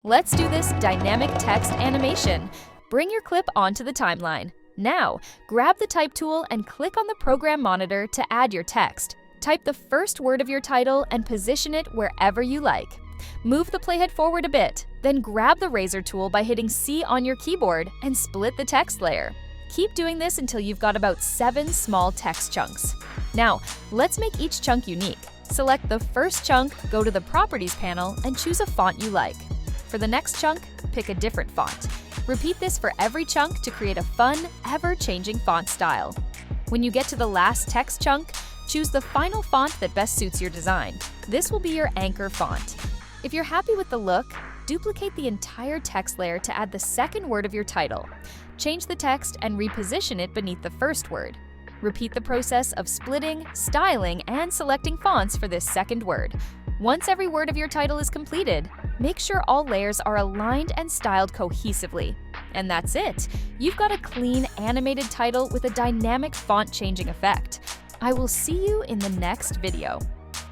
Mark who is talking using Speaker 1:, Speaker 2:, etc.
Speaker 1: Let's do this dynamic text animation. Bring your clip onto the timeline. Now, grab the Type tool and click on the program monitor to add your text. Type the first word of your title and position it wherever you like. Move the playhead forward a bit, then grab the razor tool by hitting C on your keyboard and split the text layer. Keep doing this until you've got about 7 small text chunks. Now, let's make each chunk unique. Select the first chunk, go to the Properties panel, and choose a font you like. For the next chunk, pick a different font. Repeat this for every chunk to create a fun, ever-changing font style. When you get to the last text chunk, choose the final font that best suits your design. This will be your anchor font. If you're happy with the look, duplicate the entire text layer to add the second word of your title. Change the text and reposition it beneath the first word. Repeat the process of splitting, styling, and selecting fonts for this second word. Once every word of your title is completed, make sure all layers are aligned and styled cohesively. And that's it! You've got a clean, animated title with a dynamic font-changing effect. I will see you in the next video.